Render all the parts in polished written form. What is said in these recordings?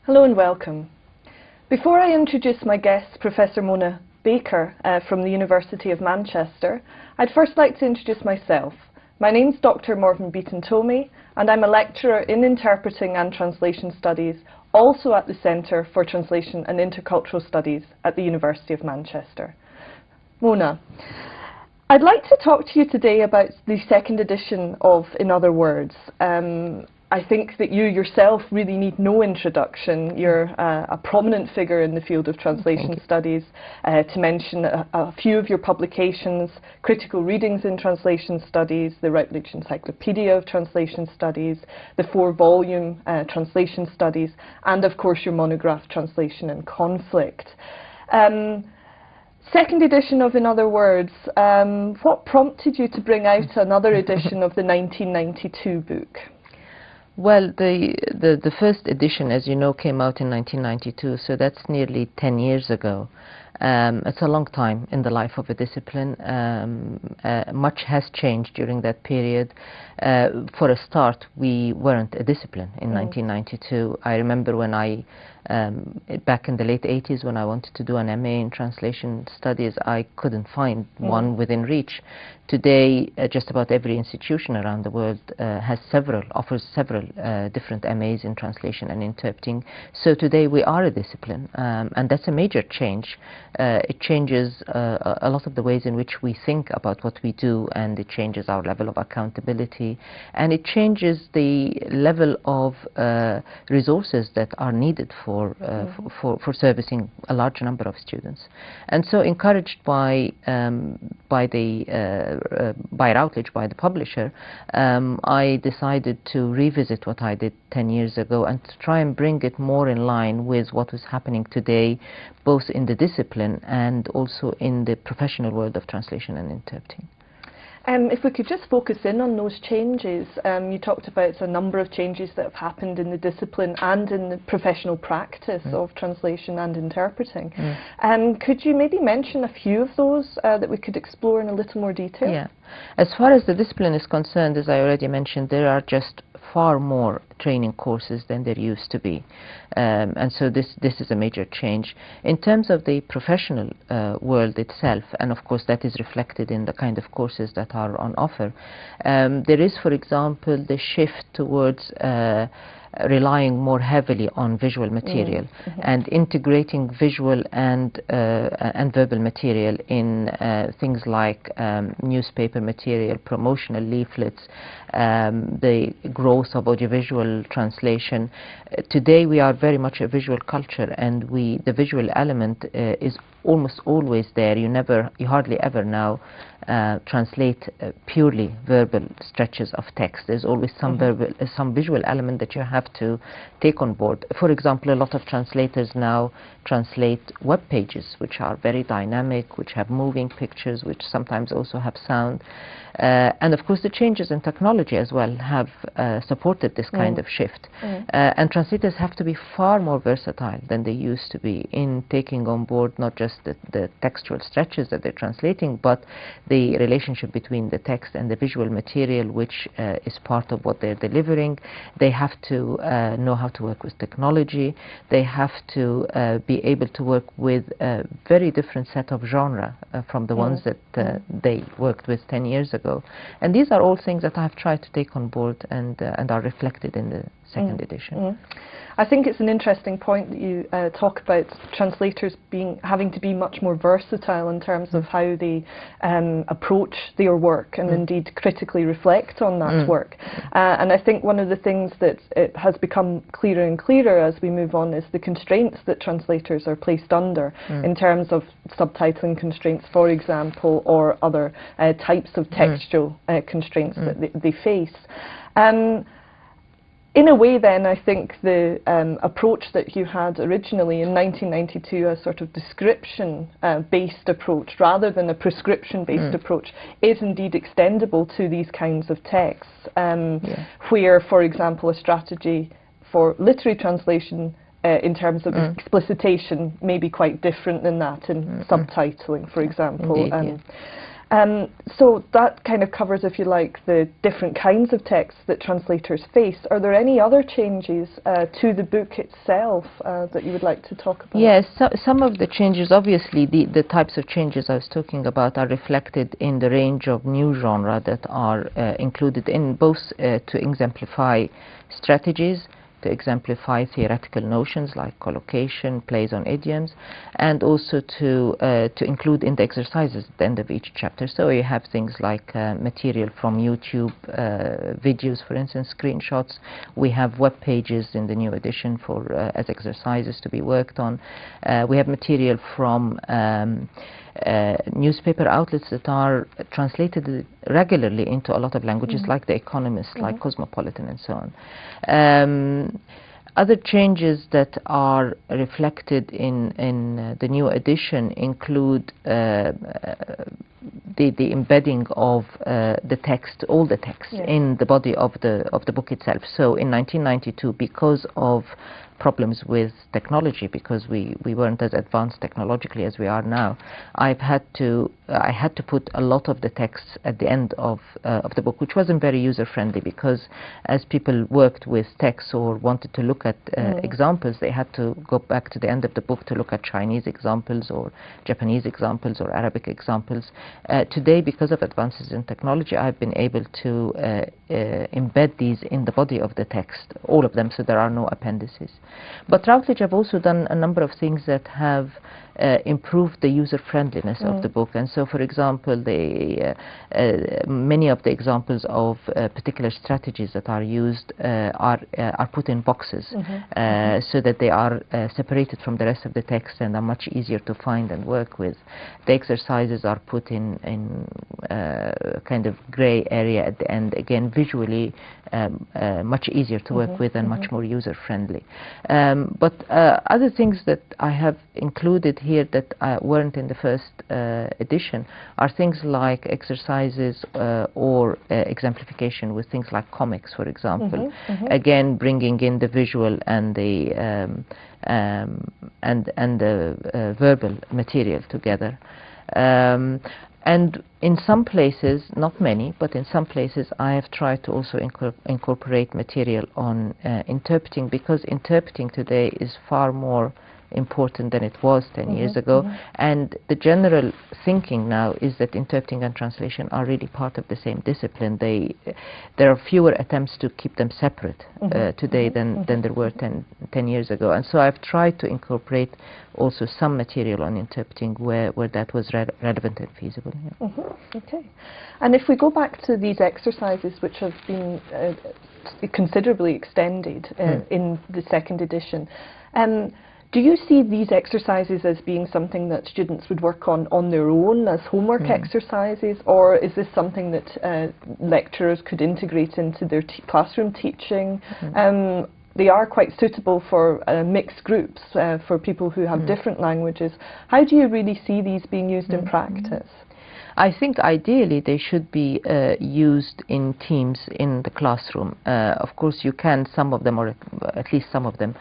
Hello and welcome. Before I introduce my guest, Professor Mona Baker from the University of Manchester, I'd first like to introduce myself. My name's Dr. Morven Beaton-Thome, and I'm a lecturer in Interpreting and Translation Studies, also at the Centre for Translation and Intercultural Studies at the University of Manchester. Mona, I'd like to talk to you today about the second edition of In Other Words. I think that you yourself really need no introduction. You're a prominent figure in the field of translation studies. To mention a few of your publications: Critical Readings in Translation Studies, the Routledge Encyclopedia of Translation Studies, the 4-volume Translation Studies, and of course your monograph Translation and Conflict. Second edition of In Other Words, what prompted you to bring out another edition of the 1992 book? Well, the first edition, as you know, came out in 1992, so that's nearly 10 years ago. It's a long time in the life of a discipline. Much has changed during that period. For a start, we weren't a discipline in 1992. I remember when back in the late 80s, when I wanted to do an MA in translation studies, I couldn't find one within reach. Today, just about every institution around the world offers several different MAs in translation and interpreting. So today we are a discipline, and that's a major change. It changes a lot of the ways in which we think about what we do, and it changes our level of accountability, and it changes the level of resources that are needed for servicing a large number of students. And so, encouraged by Routledge, by the publisher, I decided to revisit what I did 10 years ago and to try and bring it more in line with what was happening today, both in the discipline and also in the professional world of translation and interpreting. If we could just focus in on those changes. You talked about a number of changes that have happened in the discipline and in the professional practice of translation and interpreting. Could you maybe mention a few of those that we could explore in a little more detail? Yeah. As far as the discipline is concerned, as I already mentioned, there are just far more training courses than there used to be. And so this is a major change. In terms of the professional world itself, and of course that is reflected in the kind of courses that are on offer, there is, for example, the shift towards relying more heavily on visual material and integrating visual and verbal material in things like newspaper material, promotional leaflets, the growth of audiovisual translation. Today we are very much a visual culture, and the visual element is almost always there. You hardly ever now translate purely verbal stretches of text. There's always some visual element that you have to take on board. For example, a lot of translators now translate web pages, which are very dynamic, which have moving pictures, which sometimes also have sound. And of course the changes in technology as well have supported this kind of shift. And translators have to be far more versatile than they used to be in taking on board not just the textual stretches that they're translating, but the relationship between the text and the visual material, which is part of what they're delivering. They have to know how to work with technology. They have to be able to work with a very different set of genre from the ones that they worked with 10 years ago. And these are all things that I've tried to take on board and are reflected in the second edition. I think it's an interesting point that you talk about translators having to be much more versatile in terms of how they approach their work and indeed critically reflect on that work. And I think one of the things that it has become clearer and clearer as we move on is the constraints that translators are placed under in terms of subtitling constraints, for example, or other types of textual constraints that they face. In a way then, I think the approach that you had originally in 1992, a sort of description-based approach rather than a prescription-based approach, is indeed extendable to these kinds of texts, where, for example, a strategy for literary translation in terms of explicitation may be quite different than that in subtitling, for example. Indeed, So that kind of covers, if you like, the different kinds of texts that translators face. Are there any other changes to the book itself that you would like to talk about? Yes, some of the changes, obviously, the types of changes I was talking about are reflected in the range of new genre that are included in both to exemplify strategies, to exemplify theoretical notions like collocation, plays on idioms, and also to include in the exercises at the end of each chapter. So you have things like material from YouTube, videos, for instance, screenshots. We have web pages in the new edition for as exercises to be worked on. We have material from newspaper outlets that are translated regularly into a lot of languages, like The Economist, like Cosmopolitan, and so on. Other changes that are reflected in the new edition include the embedding of the text, all the text, in the body of the book itself. So in 1992, because of problems with technology, because we weren't as advanced technologically as we are now, I had to put a lot of the texts at the end of the book, which wasn't very user-friendly, because as people worked with text or wanted to look at examples, they had to go back to the end of the book to look at Chinese examples or Japanese examples or Arabic examples. Today, because of advances in technology, I've been able to embed these in the body of the text, all of them, so there are no appendices. But Routledge have also done a number of things that have improved the user-friendliness of the book. And so, for example, many of the examples of particular strategies that are used are put in boxes, so that they are separated from the rest of the text and are much easier to find and work with. The exercises are put in kind of gray area at the end, again visually much easier to work with and much more user-friendly. But other things that I have included here that weren't in the first edition are things like exercises or exemplification with things like comics, for example. Again, bringing in the visual and the verbal material together. And in some places, not many, but in some places I have tried to also incorporate material on interpreting, because interpreting today is far more important than it was 10 years ago. And the general thinking now is that interpreting and translation are really part of the same discipline. There are fewer attempts to keep them separate today than there were 10 years ago. And so I've tried to incorporate also some material on interpreting where that was relevant and feasible. Okay. And if we go back to these exercises, which have been considerably extended in the second edition, do you see these exercises as being something that students would work on their own as homework exercises, or is this something that lecturers could integrate into their classroom teaching? They are quite suitable for mixed groups, for people who have different languages. How do you really see these being used in practice? I think ideally they should be used in teams in the classroom. Of course you can, some of them, or at least some of them,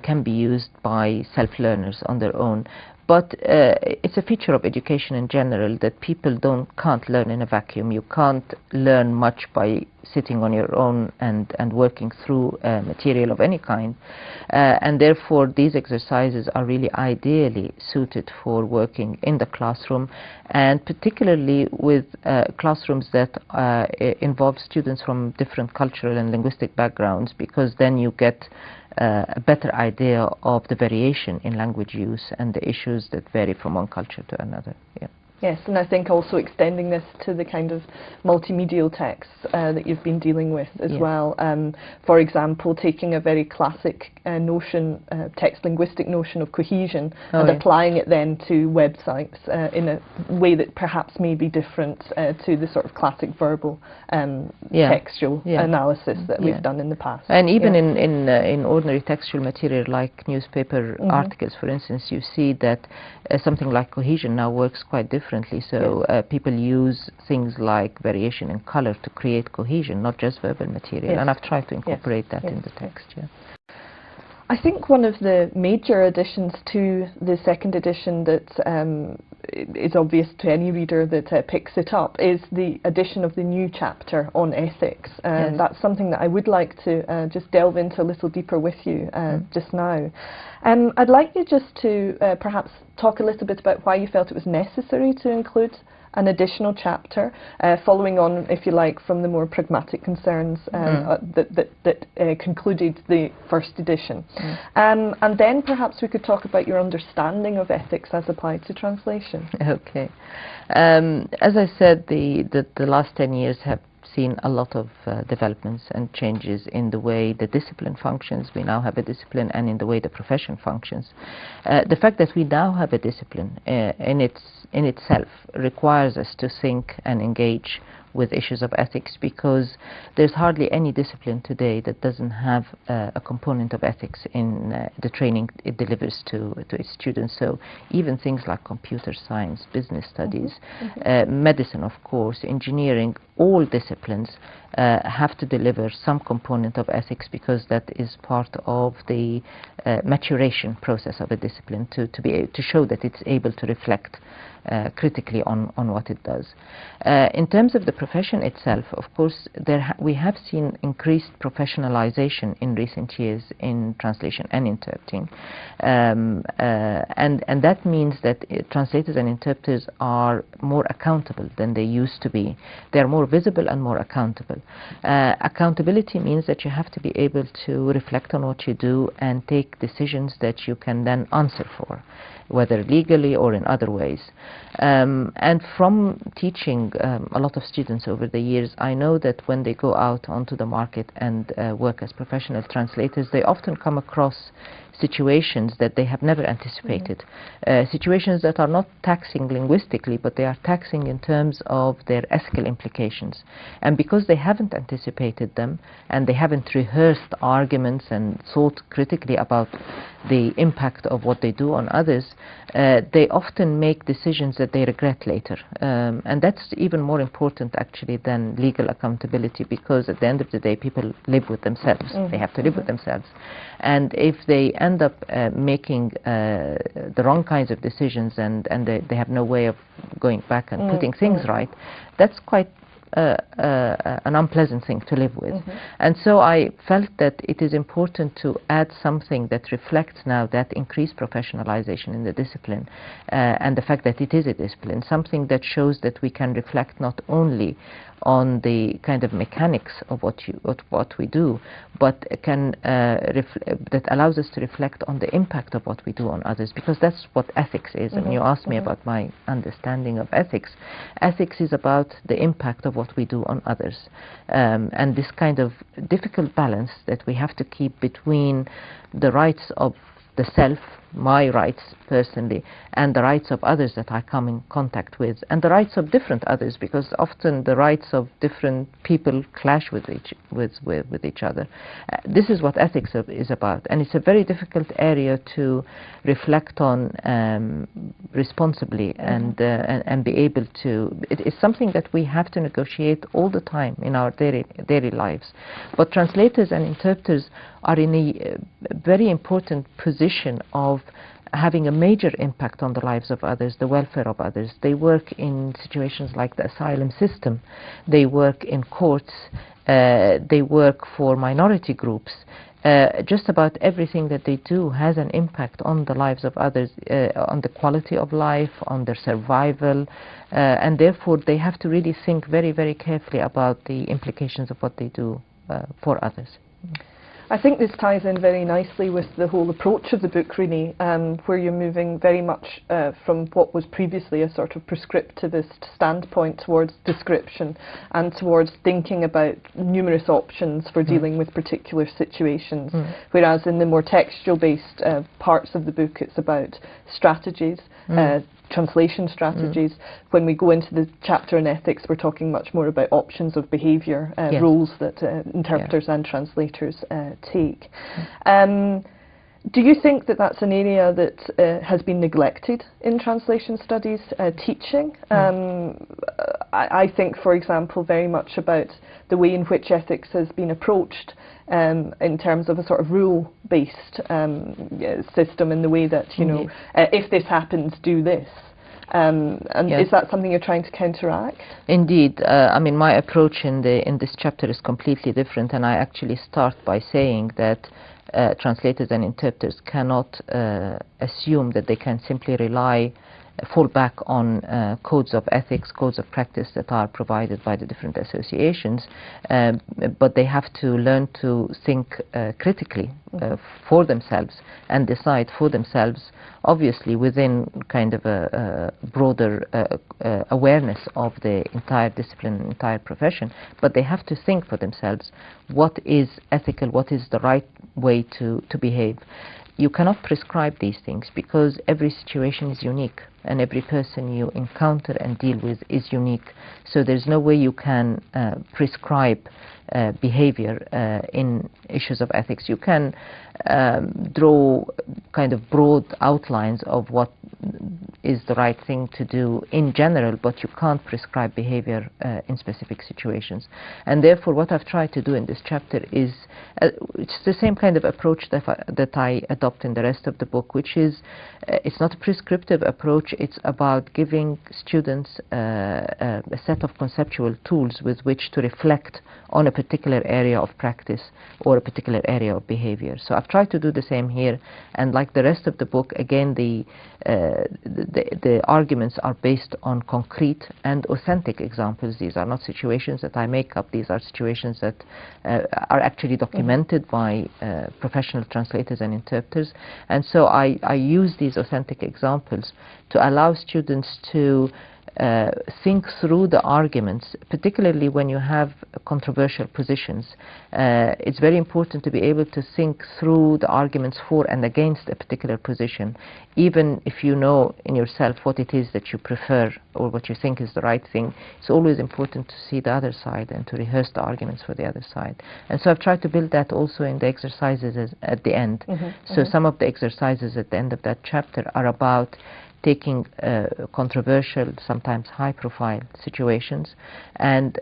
can be used by self-learners on their own. But it's a feature of education in general that people can't learn in a vacuum. You can't learn much by sitting on your own and working through material of any kind. And therefore these exercises are really ideally suited for working in the classroom, and particularly with classrooms that involve students from different cultural and linguistic backgrounds, because then you get a better idea of the variation in language use and the issues that vary from one culture to another. Yes, and I think also extending this to the kind of multimedial texts that you've been dealing with as well. For example, taking a very classic notion, text linguistic notion of cohesion, and applying it then to websites in a way that perhaps may be different to the sort of classic verbal textual analysis that we've done in the past. And even in ordinary textual material like newspaper articles, for instance, you see that something like cohesion now works quite differently. So people use things like variation in color to create cohesion, not just verbal material. And I've tried to incorporate that in the text. I think one of the major additions to the second edition that is obvious to any reader that picks it up, is the addition of the new chapter on ethics. And that's something that I would like to just delve into a little deeper with you just now. I'd like you just to perhaps talk a little bit about why you felt it was necessary to include an additional chapter, following on, if you like, from the more pragmatic concerns that concluded the first edition. And then perhaps we could talk about your understanding of ethics as applied to translation. Okay. As I said, the last 10 years have seen a lot of developments and changes in the way the discipline functions. We now have a discipline, and in the way the profession functions. The fact that we now have a discipline in itself requires us to think and engage with issues of ethics, because there's hardly any discipline today that doesn't have a component of ethics in the training it delivers to its students. So even things like computer science, business studies, medicine, of course, engineering, all disciplines have to deliver some component of ethics, because that is part of the maturation process of a discipline, to show that it's able to reflect critically on what it does. In terms of the profession itself, of course, we have seen increased professionalization in recent years in translation and interpreting, and that means that translators and interpreters are more accountable than they used to be. They are more visible and more accountable. Accountability means that you have to be able to reflect on what you do and take decisions that you can then answer for, whether legally or in other ways. And from teaching a lot of students over the years, I know that when they go out onto the market and work as professional translators, they often come across situations that they have never anticipated. Situations that are not taxing linguistically, but they are taxing in terms of their ethical implications. And because they haven't anticipated them, and they haven't rehearsed arguments and thought critically about the impact of what they do on others, they often make decisions that they regret later. And that's even more important, actually, than legal accountability, because at the end of the day, people live with themselves. They have to live with themselves. And if they end up making the wrong kinds of decisions, and they have no way of going back and putting things right, that's quite an unpleasant thing to live with. And so I felt that it is important to add something that reflects now that increased professionalization in the discipline, and the fact that it is a discipline, something that shows that we can reflect not only on the kind of mechanics of what we do, but can that allows us to reflect on the impact of what we do on others, because that's what ethics is. And you asked me about my understanding of ethics. Ethics is about the impact of what we do on others, and this kind of difficult balance that we have to keep between the rights of the self, my rights personally, and the rights of others that I come in contact with, and the rights of different others, because often the rights of different people clash with each other. This is what ethics is about, and it's a very difficult area to reflect on responsibly, and be able to. It is something that we have to negotiate all the time in our daily lives. But translators and interpreters are in a very important position of having a major impact on the lives of others, the welfare of others. They work in situations like the asylum system. They work in courts. They work for minority groups. Just about everything that they do has an impact on the lives of others, on the quality of life, on their survival, and therefore they have to really think very, very carefully about the implications of what they do for others. I think this ties in very nicely with the whole approach of the book, really, where you're moving very much from what was previously a sort of prescriptivist standpoint towards description, and towards thinking about numerous options for dealing with particular situations. Whereas in the more textual-based parts of the book, it's about strategies, translation strategies. When we go into the chapter on ethics, we're talking much more about options of behaviour, roles that interpreters and translators take. Do you think that that's an area that has been neglected in translation studies teaching? I think, for example, very much about the way in which ethics has been approached in terms of a sort of rule-based system, in the way that, you know, if this happens, do this. And Yes. is that something you're trying to counteract? Indeed. I mean, my approach in this chapter is completely different, and I actually start by saying that translators and interpreters cannot assume that they can simply fall back on codes of ethics, codes of practice that are provided by the different associations, but they have to learn to think critically for themselves and decide for themselves, obviously within kind of a broader awareness of the entire discipline, entire profession, but they have to think for themselves what is ethical, what is the right way to behave. You cannot prescribe these things because every situation is unique and every person you encounter and deal with is unique. So there's no way you can prescribe behavior in issues of ethics. You can draw kind of broad outlines of what is the right thing to do in general, but you can't prescribe behavior in specific situations. And therefore what I've tried to do in this chapter is it's the same kind of approach that I adopt in the rest of the book, which is it's not a prescriptive approach. It's about giving students a set of conceptual tools with which to reflect on a particular area of practice or a particular area of behavior. So I've tried to do the same here, and like the rest of the book, again, the arguments are based on concrete and authentic examples. These are not situations that I make up. These are situations that are actually documented by professional translators and interpreters. And so I use these authentic examples to allow students to think through the arguments, particularly when you have controversial positions. It's very important to be able to think through the arguments for and against a particular position, even if you know in yourself what it is that you prefer or what you think is the right thing. It's always important to see the other side and to rehearse the arguments for the other side. And so I've tried to build that also in the exercises at the end. So some of the exercises at the end of that chapter are about taking controversial, sometimes high-profile situations and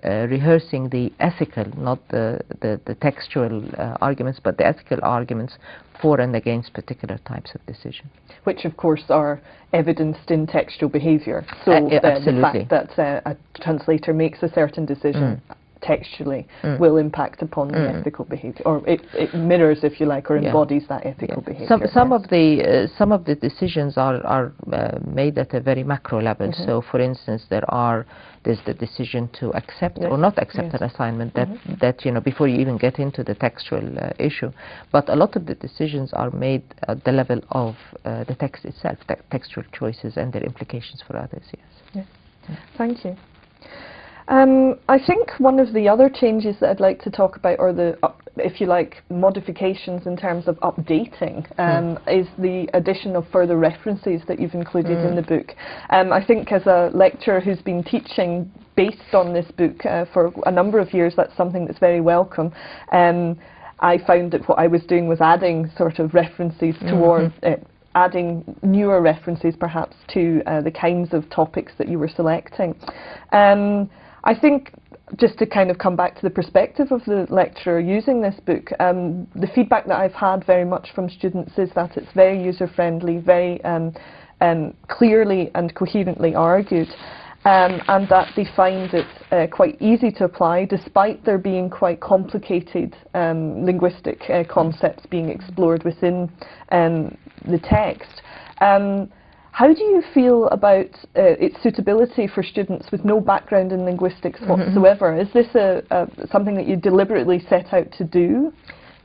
rehearsing the ethical, not the textual arguments, but the ethical arguments for and against particular types of decision. Which, of course, are evidenced in textual behaviour. So the fact that a translator makes a certain decision textually will impact upon the ethical behaviour, or it mirrors, if you like, or embodies that ethical behaviour. Some of the decisions are made at a very macro level. So, for instance, there's the decision to accept or not accept an assignment that you know, before you even get into the textual issue. But a lot of the decisions are made at the level of the text itself, textual choices and their implications for others. Thank you. I think one of the other changes that I'd like to talk about, or the, if you like, modifications in terms of updating, is the addition of further references that you've included in the book. I think as a lecturer who's been teaching based on this book for a number of years, that's something that's very welcome. I found that what I was doing was adding sort of references towards adding newer references perhaps to the kinds of topics that you were selecting. I think, just to kind of come back to the perspective of the lecturer using this book, the feedback that I've had very much from students is that it's very user-friendly, very clearly and coherently argued, and that they find it quite easy to apply, despite there being quite complicated linguistic concepts being explored within the text. How do you feel about its suitability for students with no background in linguistics whatsoever? Is this something that you deliberately set out to do?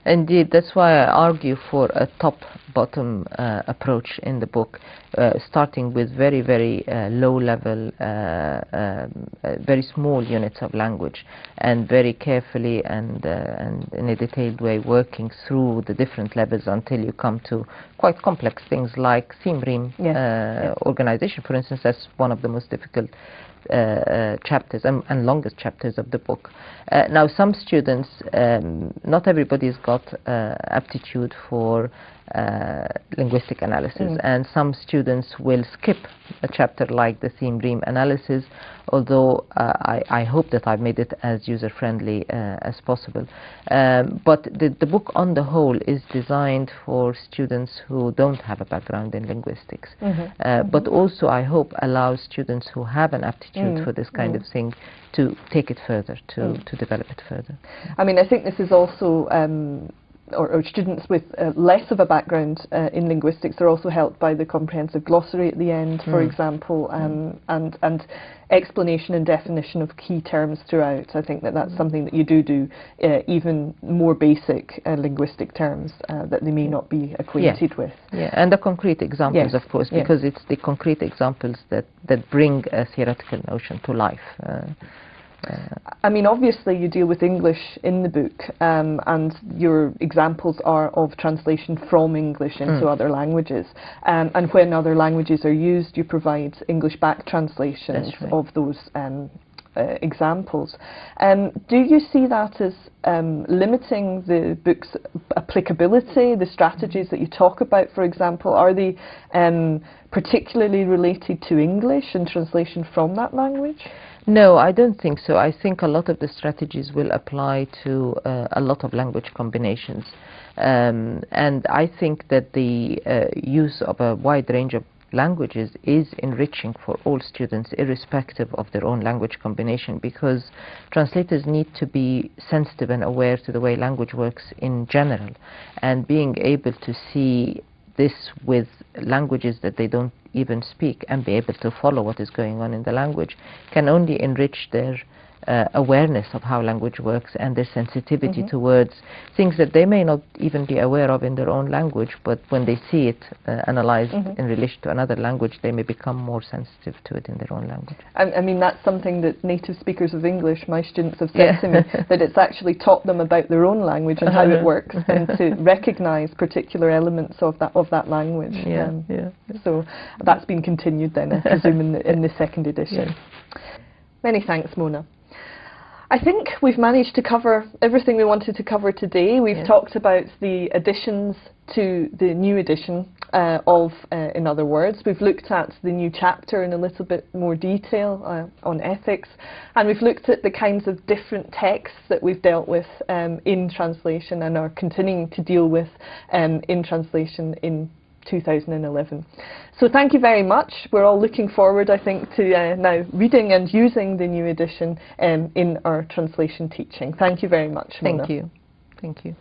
Indeed, that's why I argue for a top-bottom approach in the book, starting with very, very low-level, very small units of language, and very carefully and in a detailed way working through the different levels until you come to quite complex things like theme rime organization. For instance, that's one of the most difficult chapters and longest chapters of the book. Now, some students, not everybody's got aptitude for linguistic analysis, and some students will skip a chapter like the theme dream analysis, although I hope that I've made it as user-friendly as possible. But the book on the whole is designed for students who don't have a background in linguistics, but also I hope allows students who have an aptitude for this kind of thing to take it further, to develop it further. I mean, I think this is also or students with less of a background in linguistics are also helped by the comprehensive glossary at the end, for example, and explanation and definition of key terms throughout. I think that that's something that you do, even more basic linguistic terms that they may not be acquainted with. Yeah, and the concrete examples, of course, because it's the concrete examples that bring a theoretical notion to life. I mean, obviously you deal with English in the book, and your examples are of translation from English into other languages. And when other languages are used, you provide English back translations of those examples. Do you see that as limiting the book's applicability, the strategies that you talk about, for example? Are they particularly related to English and translation from that language? No, I don't think so. I think a lot of the strategies will apply to a lot of language combinations. And I think that the use of a wide range of languages is enriching for all students, irrespective of their own language combination, because translators need to be sensitive and aware to the way language works in general. And being able to see this with languages that they don't even speak and be able to follow what is going on in the language can only enrich their awareness of how language works and their sensitivity towards things that they may not even be aware of in their own language, but when they see it analyzed in relation to another language, they may become more sensitive to it in their own language. I mean, that's something that native speakers of English, my students, have said to me, that it's actually taught them about their own language and how it works, and to recognise particular elements of that language. So that's been continued then, I presume, in the second edition. Many thanks, Mona. I think we've managed to cover everything we wanted to cover today. We've talked about the additions to the new edition of In Other Words. We've looked at the new chapter in a little bit more detail on ethics, and we've looked at the kinds of different texts that we've dealt with in translation and are continuing to deal with in translation in 2011. So thank you very much. We're all looking forward, I think, to now reading and using the new edition in our translation teaching. Thank you very much, Mona. Thank you. Thank you.